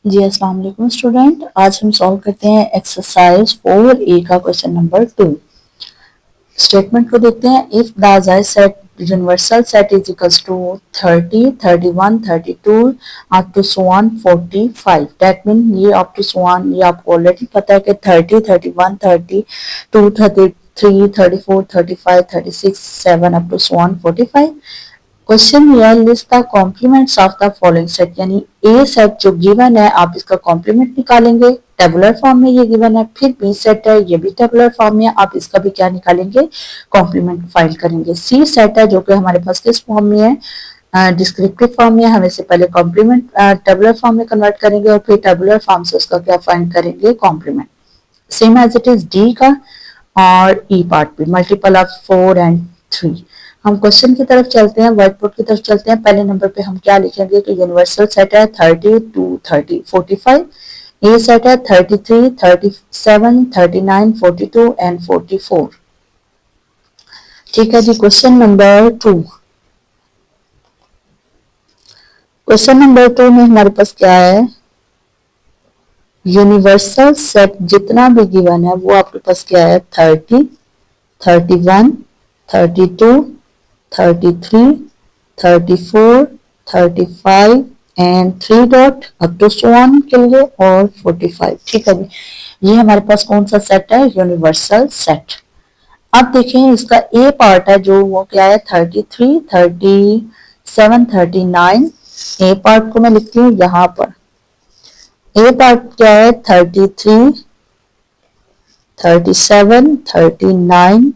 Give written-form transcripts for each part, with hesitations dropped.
जी अस्सलाम वालेकुम स्टूडेंट। आज हम सॉल्व करते हैं एक्सरसाइज 4A का क्वेश्चन नंबर 2। स्टेटमेंट को देखते हैं। इफ द जायज set universal set is equals to 30, 31, 32 up to so on 45। That mean ये अप टू सो ऑन ये आपको ऑलरेडी पता है कि 30, 31, 32, 33, 34, 35, 36, 7 up to so on 45। Question ये list the complements of the following set, यानी a set जो given है आप इसका कॉम्प्लीमेंट निकालेंगे, टेबुलर फॉर्म में ये गिवन है। फिर बी सेट है, ये भी टेबुलर फॉर्म में, आप इसका भी क्या निकालेंगे, कॉम्प्लीमेंट फाइंड करेंगे। सी सेट है जो कि हमारे पास किस फॉर्म में है, डिस्क्रिप्टिव फॉर्म में। हम इससे पहले कॉम्प्लीमेंट टेबुलर फॉर्म में कन्वर्ट करेंगे और फिर टेबुलर फॉर्म से उसका क्या फाइंड करेंगे, complement. Same as it is D का और ई पार्ट भी, मल्टीपल ऑफ 4 एंड 3। हम क्वेश्चन की तरफ चलते हैं, व्हाइट बोर्ड की तरफ चलते हैं। पहले नंबर पे हम क्या लिखेंगे कि यूनिवर्सल सेट है 30 to 30 45। ए सेट है 33, 37, 39, 42 एंड 44। ठीक है जी। Question number 2। क्वेश्चन नंबर 2 में हमारे पास क्या है, यूनिवर्सल सेट जितना भी गिवन है वो आपके पास क्या है, 30, 31, 32, 33, 34, 35 and 3 dot up to so on के लिए और 45। ठीक है जी। ये हमारे पास कौन सा सेट है, यूनिवर्सल सेट। अब देखें इसका ए पार्ट है जो वो क्या है, 33, 37, 39। ए पार्ट को मैं लिखती हूँ यहाँ पर। ए पार्ट क्या है, 33, 37, 39,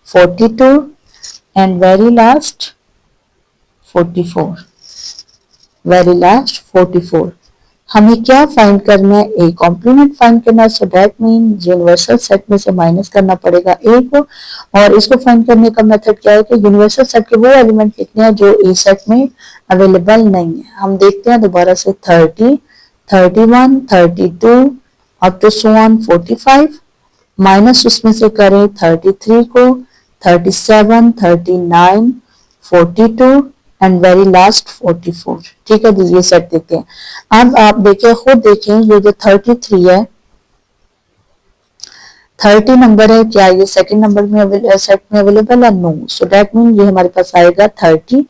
42 and very last 44। Very last 44। हमें क्या फाइंड करना है, ए कॉम्प्लीमेंट फाइंड करना है। सो दैट मीन यूनिवर्सल सेट में से माइनस करना पड़ेगा ए को, और इसको फाइंड करने का मेथड क्या है कि यूनिवर्सल सेट के वो एलिमेंट लिखने हैं जो ए सेट में अवेलेबल नहीं है। हम देखते हैं दोबारा से 30, 31, 32 up to so on 45, minus उसमें से करें 33 को, 37, 39, 42 एंड वेरी लास्ट 44। ठीक है जी। ये सेट देखते हैं। अब आप देखें, खुद देखें, ये जो 33 है, 30 नंबर है, क्या ये सेकंड नंबर में सेट में अवेलेबल है, नो। सो दैट मीन ये हमारे पास आएगा 30,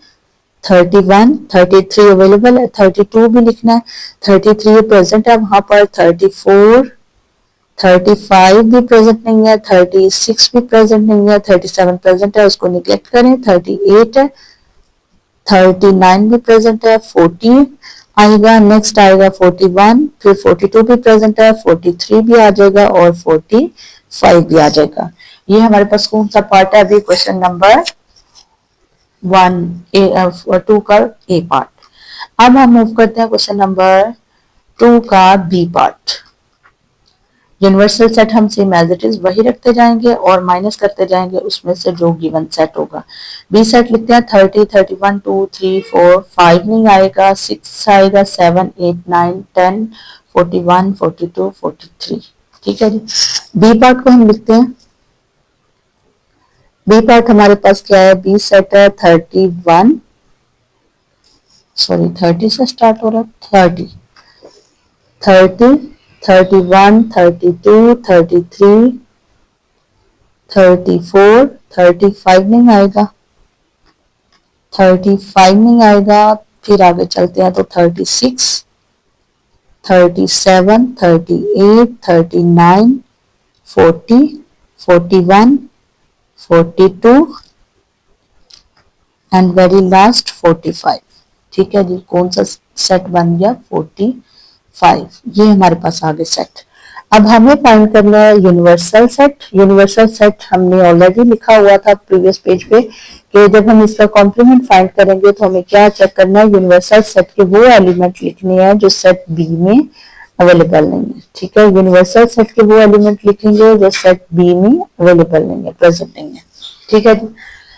31, 33 अवेलेबल है, 32 भी लिखना है, 33 प्रेजेंट है वहां पर, 34, 35 भी प्रेजेंट नहीं है, 36 भी प्रेजेंट नहीं है, 37 प्रेजेंट है, उसको निगलेक्ट करें, 38 है, 39 भी प्रेजेंट है, 40 आएगा, नेक्स्ट आएगा 41, फिर 42 भी प्रेजेंट है, 43 भी आ जाएगा और 45 भी आ जाएगा। ये हमारे पास कौन सा पार्ट है अभी, क्वेश्चन नंबर 2 का ए पार्ट। अब हम मूव करते हैं क्वेश्चन नंबर 2 का बी पार्ट। यूनिवर्सल सेट हम सेम एज इट इज वही रखते जाएंगे और माइनस करते जाएंगे उसमें से जो गिवन सेट होगा। बी सेट लिखते हैं 30, 31, 2, 3, 4, 5 नहीं आएगा, 6 आएगा, 7, 8, 9, 10, 41, 42, 43। ठीक है जी। बी पार्ट को हम लिखते हैं। बी पार्ट हमारे पास क्या है, बी सेट है 31, सॉरी 30 से स्टार्ट हो रहा है, 30, 31, 32, 33, 34, 35 नहीं आएगा, 35 नहीं आएगा। फिर आगे चलते हैं तो 36, 37, 38, 39, 40, 41, 42 एंड वेरी लास्ट 45। ठीक है जी। कौन सा सेट बन गया, 45। ये हमारे पास आगे सेट। अब हमें फाइंड करना है यूनिवर्सल सेट। यूनिवर्सल सेट हमने ऑलरेडी लिखा हुआ था प्रीवियस पेज पे कि जब हम इसका कॉम्प्लीमेंट फाइंड करेंगे तो हमें क्या चेक करना है, यूनिवर्सल सेट के वो एलिमेंट लिखने हैं जो सेट बी में अवेलेबल नहीं है। ठीक है। यूनिवर्सल सेट के वो एलिमेंट लिखेंगे जो सेट बी में अवेलेबल नहीं है, प्रेजेंट नहीं है। ठीक है।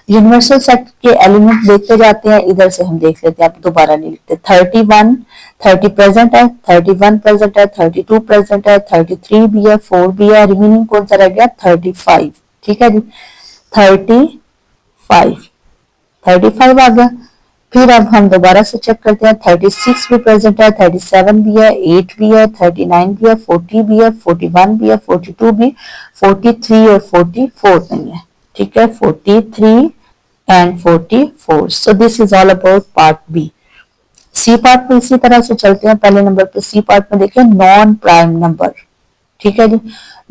यूनिवर्सल सेट के एलिमेंट देखते जाते हैं, इधर से हम देख लेते हैं, आप दोबारा नहीं लिखते। 31, 30 प्रेजेंट है, 31 प्रेजेंट है, 32 प्रेजेंट है, 33 भी है, 4 भी है, रिमेनिंग कौन सा रह गया, 35। ठीक है जी। 35 35 आ गया। फिर अब हम दोबारा से चेक करते हैं, 36 भी प्रेजेंट है, 37 भी है, 8 भी है, 39 भी है, 40 भी है, 41 भी है, 42 भी, 43 और 44 नहीं है, ठीक है, 43 and 44। So this is all about part B. C part में इसी तरह से चलते हैं। पहले नंबर पे सी पार्ट में देखें नॉन प्राइम नंबर, ठीक है जी।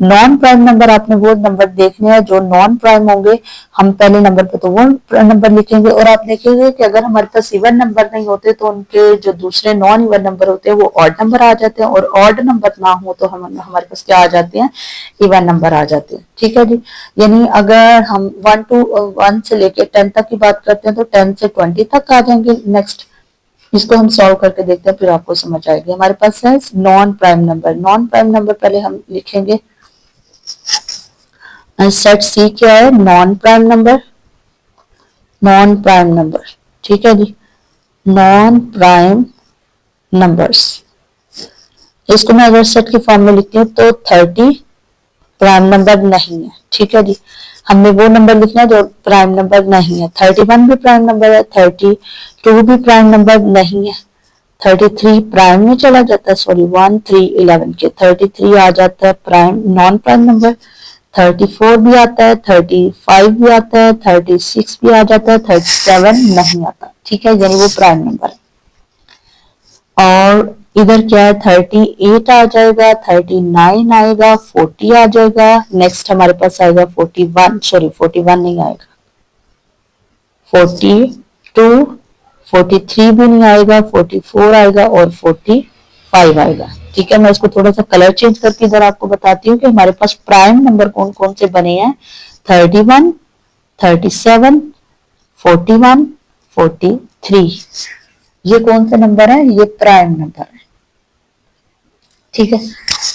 नॉन प्राइम नंबर आपने वो नंबर देखने हैं जो नॉन प्राइम होंगे। हम पहले नंबर पे तो वो नंबर लिखेंगे और आप देखेंगे कि अगर हमारे पास इवन नंबर नहीं होते तो उनके जो दूसरे नॉन इवन नंबर होते हैं वो ऑड नंबर आ जाते हैं, और ऑड नंबर ना हो तो हम हमारे पास क्या आ जाते हैं, इवन नंबर आ जाते हैं, ठीक है जी। यानी अगर हम 1 से लेके 10 तक की बात करते हैं तो 10 से 20 तक आ जाएंगे। नेक्स्ट इसको हम सॉल्व करके देखते हैं, फिर आपको समझ आएगी। हमारे पास है non prime number. Non prime number पहले हम लिखेंगे, सेट सी क्या है, non prime number, non prime number, ठीक है जी, नॉन प्राइम नंबर्स। इसको मैं अगर सेट की फॉर्म में लिखती हूँ तो 30 प्राइम नंबर नहीं है, ठीक है जी। हमने वो नंबर लिखना है जो प्राइम नंबर नहीं है। 31 भी प्राइम नंबर है, 32 भी प्राइम नंबर नहीं है, 33 प्राइम में चला जाता है, सॉरी 1 3 11 के 33 आ जाता है प्राइम नॉन प्राइम नंबर। 34 भी आता है, 35 भी आता है, 36 भी आ जाता है, 37 नहीं आता, ठीक है, यानी वो प्राइम नंबर है। और इधर क्या है, 38 आ जाएगा, 39 आएगा, 40 आ जाएगा। नेक्स्ट हमारे पास आएगा 41, सॉरी 41 नहीं आएगा, 42, 43 भी नहीं आएगा, 44 आएगा और 45 आएगा, ठीक है। मैं इसको थोड़ा सा कलर चेंज करके इधर आपको बताती हूँ कि हमारे पास प्राइम नंबर कौन कौन से बने हैं। 31, 37, 41, 43, ये कौन से नंबर है, ये प्राइम नंबर है, ठीक है।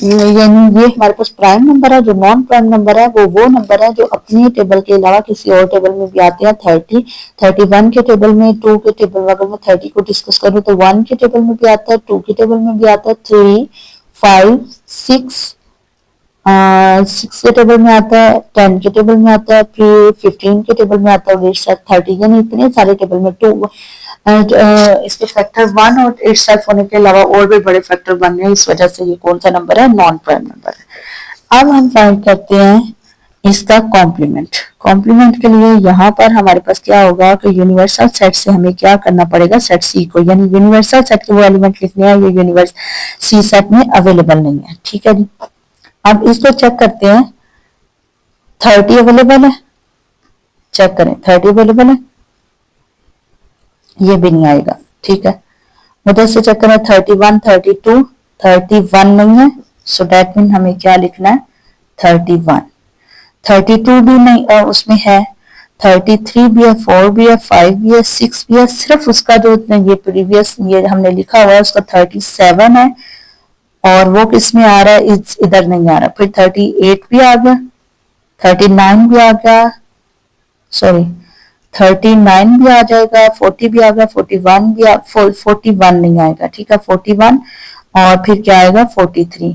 यानी ये हमारे पास प्राइम नंबर है। जो नॉन प्राइम नंबर है वो नंबर है जो अपनी टेबल के अलावा किसी और टेबल में भी आते हैं। 30, 31 के टेबल में, 2 के टेबल में, अगर मैं 30 को डिस्कस करूँ तो 1 के टेबल में भी आता है, 2 के टेबल में भी आता है, 3, 5, 6, 6 के टेबल में आता है, 10 के टेबल में आता है, फिर 15 के टेबल में आता है, और इट्स 30, यानी इतने सारे टेबल में 2 इसके फैक्टर 1 और इट्स होने के अलावा और भी बड़े फैक्टर बन रहे हैं। इस वजह से ये कौन सा नंबर है, नॉन प्राइम नंबर है। अब हम फाइंड करते हैं इसका कॉम्प्लीमेंट। कॉम्प्लीमेंट के लिए यहाँ पर हमारे पास क्या होगा कि यूनिवर्सल सेट से हमें क्या करना पड़ेगा, सेट सी को, यानी यूनिवर्सल सेट के वो एलिमेंट लिखने हैं, ये यूनिवर्स सी सेट में अवेलेबल नहीं है, ठीक है जी। अब इसको चेक करते हैं, 30 अवेलेबल है, चेक करें 30 अवेलेबल है, ये भी नहीं आएगा, ठीक है। उधर से चेक करें 31, 32, 31 नहीं है, सो डेट मीन हमें क्या लिखना है, 31। 32 भी नहीं उसमें है, 33 भी है, 4 भी है, 5 भी है, 6 भी है, सिर्फ उसका जो ये प्रीवियस ये हमने लिखा हुआ है उसका 37 है, और वो किस में आ रहा है, इधर नहीं आ रहा। फिर 38 भी आ गया, 39 भी आ गया, सॉरी 39 भी आ जाएगा, 40 भी आ गया, 41 भी 41 नहीं आएगा, ठीक है, 41, और फिर क्या आएगा 43।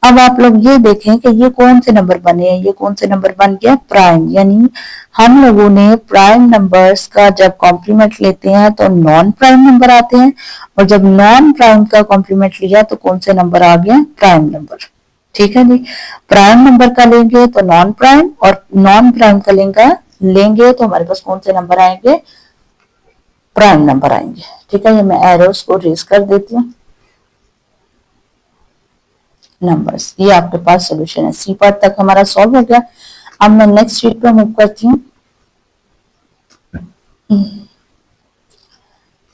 अब आप लोग ये देखें कि ये कौन से नंबर बने हैं, ये कौन से नंबर बन गया, प्राइम। यानी हम लोगों ने प्राइम नंबर्स का जब कॉम्प्लीमेंट लेते हैं तो नॉन प्राइम नंबर आते हैं, और जब नॉन प्राइम का कॉम्प्लीमेंट लिया तो कौन से नंबर आ गया, प्राइम नंबर, ठीक है जी। प्राइम नंबर का लेंगे तो नॉन प्राइम, और नॉन प्राइम का लेंगे तो हमारे पास कौन से नंबर आएंगे, प्राइम नंबर आएंगे, ठीक है। ये मैं एरोस को रेज कर देती हूँ, नंबर्स, ये आपके पास सोल्यूशन है। सी पार्ट तक हमारा सॉल्व हो गया। अब मैं नेक्स्ट शीट पे मूव करती हूँ।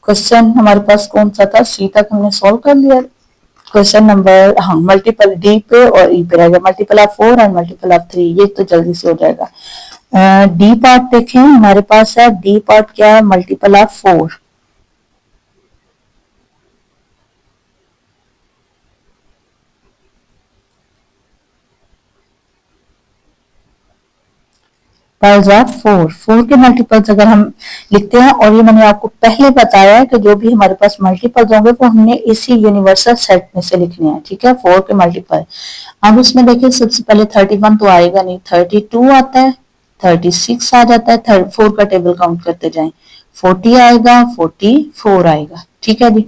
क्वेश्चन हमारे पास कौन सा था, सी तक हमने सॉल्व कर लिया। क्वेश्चन नंबर, हाँ, मल्टीपल डी पे और ई पे रहेगा, मल्टीपल ऑफ 4 और मल्टीपल ऑफ 3, ये तो जल्दी से हो जाएगा। डी पार्ट देखें, हमारे पास है डी पार्ट क्या है, मल्टीपल ऑफ 4, पावर्स ऑफ 4 के मल्टीपल्स अगर हम लिखते हैं, और ये मैंने आपको पहले बताया है कि जो भी हमारे पास मल्टीपल्स होंगे वो हमने इसी यूनिवर्सल सेट में से लिखने हैं, ठीक है, 4 के मल्टीपल। अब इसमें देखिए सबसे पहले 31 तो आएगा नहीं, 32 आता है, 36 आ जाता है, 4 का टेबल काउंट करते जाएं, 40 आएगा, 44 आएगा। ठीक है जी।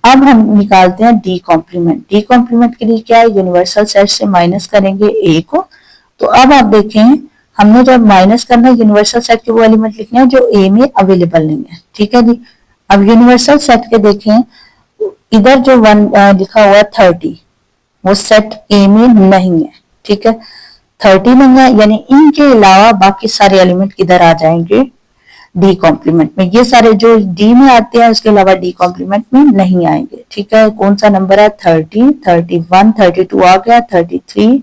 अब हम निकालते हैं डी कॉम्प्लीमेंट। डी कॉम्प्लीमेंट के लिए क्या है, यूनिवर्सल सेट से माइनस करेंगे ए को। तो अब आप देखें, हमने जब माइनस करना है यूनिवर्सल सेट के वो एलिमेंट लिखने हैं जो ए में अवेलेबल नहीं है। ठीक है जी। अब यूनिवर्सल सेट के देखें, इधर जो वन लिखा हुआ है 30, वो सेट ए में नहीं है। ठीक है, 30 नहीं है, यानी इनके अलावा बाकी सारे एलिमेंट किधर आ जाएंगे, डी कॉम्प्लीमेंट में। ये सारे जो डी में आते हैं उसके अलावा डी कॉम्प्लीमेंट में नहीं आएंगे। ठीक है, कौन सा नंबर है, 30, 31, 32 आ गया, 33,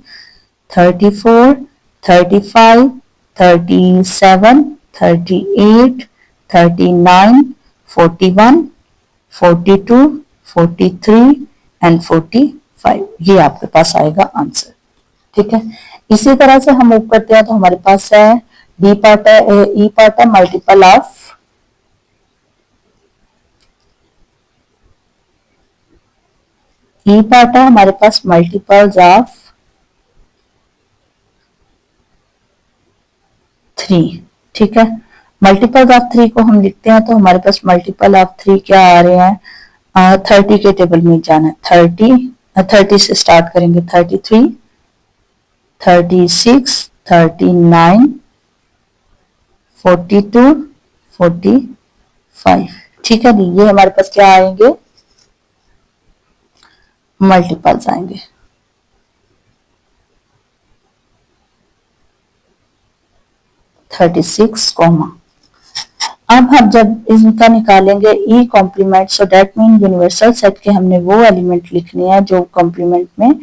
34, 35, 37, 38, 39, 41, 42, 43 एंड 45। ये आपके पास आएगा आंसर। ठीक है, इसी तरह से हम मूव करते हैं तो हमारे पास है डी पार्ट है, ई पार्ट है मल्टीपल ऑफ, ई पार्ट है हमारे पास मल्टीपल्स ऑफ 3। ठीक है, मल्टीपल्स ऑफ 3 को हम लिखते हैं तो हमारे पास मल्टीपल ऑफ 3 क्या आ रहे हैं, 30 के टेबल में जाना है। 30 से स्टार्ट करेंगे, 33, 36, 39, 42, 45। ठीक है जी, ये हमारे पास क्या आएंगे, मल्टीपल्स आएंगे। कॉमा। अब हम जब इनका निकालेंगे E complement, so that mean universal set के हमने वो एलिमेंट लिखने हैं जो कॉम्प्लीमेंट में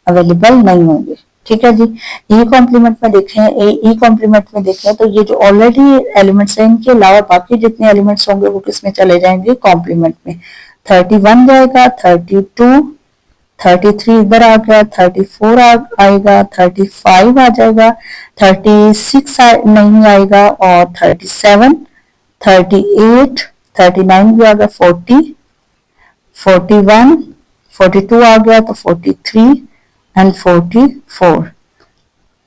अवेलेबल नहीं होंगे। ठीक है जी। ई कॉम्प्लीमेंट में देखें, ई कॉम्प्लीमेंट में देखें तो ये जो ऑलरेडी एलिमेंट्स हैं इनके अलावा बाकी जितने एलिमेंट्स होंगे वो किसमें चले जाएंगे, कॉम्प्लीमेंट में। 31 जाएगा, 32, 33 इधर आ गया, 34 आएगा, 35 आ जाएगा, 36 नहीं आएगा, और 37, 38, 39 भी आ गया, 40, 41, 42 आ गया, तो 43 एंड 44।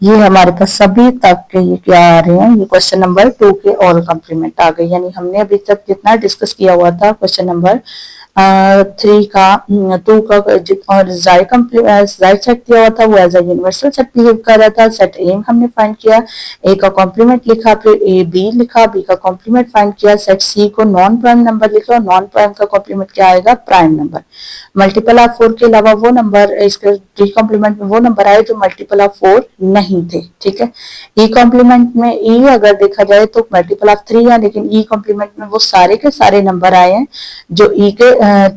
ये हमारे पास सभी तक के ये क्या आ रहे हैं, ये क्वेश्चन नंबर 2 के ऑल कॉम्प्लीमेंट आ गए। यानी हमने अभी तक जितना डिस्कस किया हुआ था क्वेश्चन नंबर 3 का, 2 का और जायद सेट किया हुआ था वो as a universal set behave कर रहा था। सेट ए हमने फाइंड किया, ए का कॉम्प्लीमेंट लिखा, फिर ए बी लिखा, बी का कॉम्प्लीमेंट फाइंड किया, सेट सी को नॉन प्राइम नंबर लिखा, और नॉन प्राइम का कॉम्प्लीमेंट क्या आएगा, प्राइम नंबर। मल्टीपल ऑफ 4 के अलावा वो नंबर इसके डी कॉम्प्लीमेंट में वो नंबर आए जो मल्टीपल ऑफ 4 नहीं थे। ठीक है, ई कॉम्प्लीमेंट में ई अगर देखा जाए तो मल्टीपल ऑफ 3 है, लेकिन ई कॉम्प्लीमेंट में वो सारे के सारे नंबर आए हैं जो ई के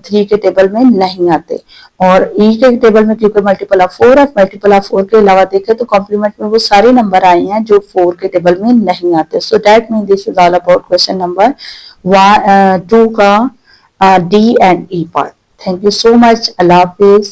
3 के टेबल में नहीं आते। और ई के टेबल में क्योंकि मल्टीपल ऑफ 4 है, मल्टीपल ऑफ 4 के अलावा देखें तो कॉम्प्लीमेंट में वो सारे नंबर आए हैं जो 4 के टेबल में नहीं आते। सो that mean this is all about question number 2 का D and E part. Thank you so much. Allah Hafiz.